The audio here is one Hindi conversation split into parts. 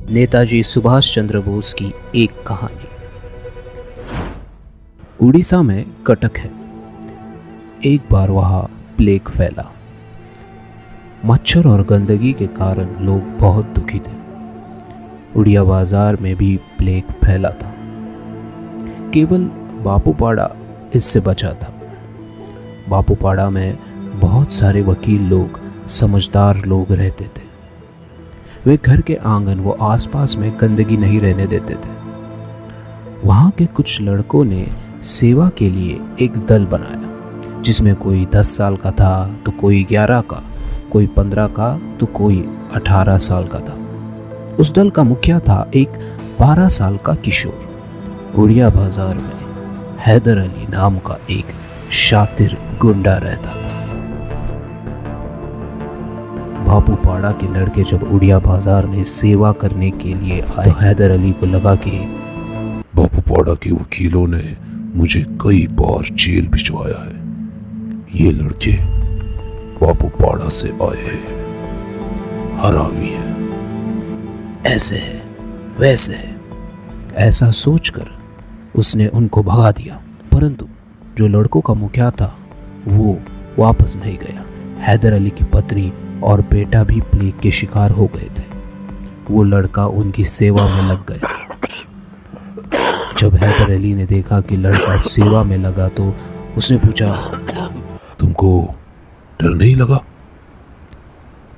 नेताजी सुभाष चंद्र बोस की एक कहानी। उड़ीसा में कटक है। एक बार वहाँ प्लेग फैला। मच्छर और गंदगी के कारण लोग बहुत दुखी थे। उड़िया बाजार में भी प्लेग फैला था। केवल बापूपाड़ा इससे बचा था। बापूपाड़ा में बहुत सारे वकील लोग, समझदार लोग रहते थे। वे घर के आंगन व आसपास में गंदगी नहीं रहने देते थे। वहाँ के कुछ लड़कों ने सेवा के लिए एक दल बनाया, जिसमें कोई 10 साल का था तो कोई 11 का, कोई 15 का तो कोई 18 साल का था। उस दल का मुखिया था एक 12 साल का किशोर। उड़िया बाजार में हैदर अली नाम का एक शातिर गुंडा रहता था। बापूपाड़ा के लड़के जब उड़िया बाजार में सेवा करने के लिए आए तो हैदर अली को लगा कि बापूपाड़ा के वकीलों ने मुझे कई बार जेल भिजवाया है। ये लड़के बापूपाड़ा से आए हैं, हरामी है, ऐसे है वैसे है। ऐसा सोचकर उसने उनको भगा दिया। परंतु जो लड़कों का मुखिया था वो वापस नहीं गया। हैदर अली की पत्नी और बेटा भी प्लेग के शिकार हो गए थे। वो लड़का उनकी सेवा में लग गया। जब हैदर अली ने देखा कि लड़का सेवा में लगा तो उसने पूछा, तुमको डर नहीं लगा?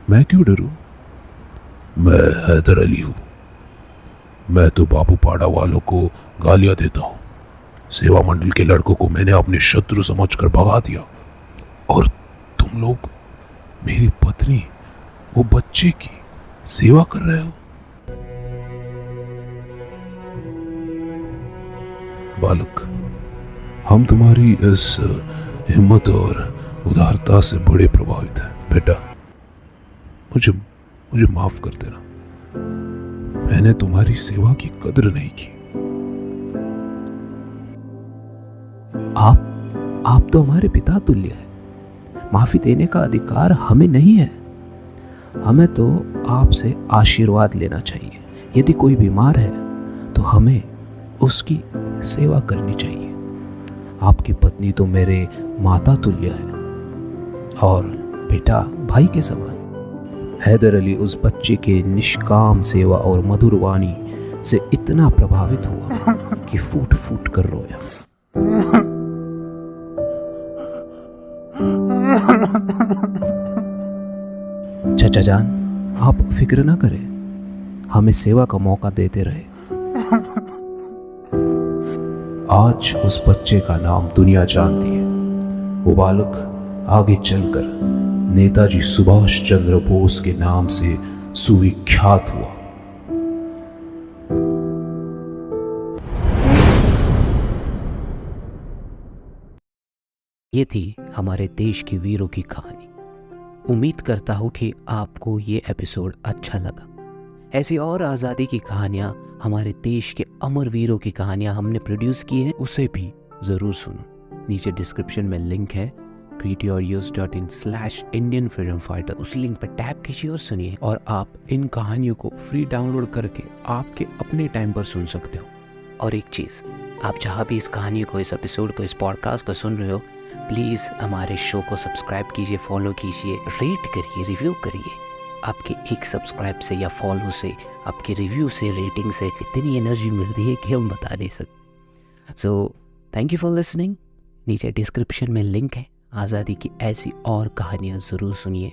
मैं क्यों डरूं? मैं हैदर अली हूं। मैं तो बापूपाड़ा वालों को गालियां देता हूं। सेवा मंडल के लड़कों को मैंने अपने शत्रु समझकर भगा दिया, और तुम लोग मेरी पत्नी, वो बच्चे की सेवा कर रहे हो। बालक, हम तुम्हारी इस हिम्मत और उदारता से बड़े प्रभावित हैं। बेटा, मुझे माफ कर देना। मैंने तुम्हारी सेवा की कदर नहीं की। आप तो हमारे पिता तुल्य है। माफी देने का अधिकार हमें नहीं है। हमें तो आपसे आशीर्वाद लेना चाहिए। यदि कोई बीमार है तो हमें उसकी सेवा करनी चाहिए। आपकी पत्नी तो मेरे माता तुल्य है और बेटा भाई के समान। हैदर अली उस बच्चे के निष्काम सेवा और मधुर वाणी से इतना प्रभावित हुआ कि फूट फूट कर रोया। चाचा जान, आप फिक्र ना करें, हमें सेवा का मौका देते रहे। आज उस बच्चे का नाम दुनिया जानती है। वो बालक आगे चलकर नेताजी सुभाष चंद्र बोस के नाम से सुविख्यात हुआ। ये थी हमारे देश के वीरों की कहानी। उम्मीद करता हूँ कि आपको ये एपिसोड अच्छा लगा। ऐसी और आज़ादी की कहानियाँ, हमारे देश के अमर वीरों की कहानियाँ हमने प्रोड्यूस की हैं, उसे भी ज़रूर सुनो। नीचे डिस्क्रिप्शन में लिंक है createyouruse.in/Indian Freedom Fighter। उस लिंक पर टैप कीजिए और सुनिए। और आप इन कहानियों को फ्री डाउनलोड करके आपके अपने टाइम पर सुन सकते हो। और एक चीज़, आप जहाँ भी इस कहानी को, इस एपिसोड को, इस पॉडकास्ट को सुन रहे हो, प्लीज़ हमारे शो को सब्सक्राइब कीजिए, फॉलो कीजिए, रेट करिए, रिव्यू करिए। आपके एक सब्सक्राइब से या फॉलो से, आपके रिव्यू से, रेटिंग से इतनी एनर्जी मिलती है कि हम बता नहीं सकते। So thank you for listening. नीचे डिस्क्रिप्शन में लिंक है। आज़ादी की ऐसी और कहानियाँ ज़रूर सुनिए।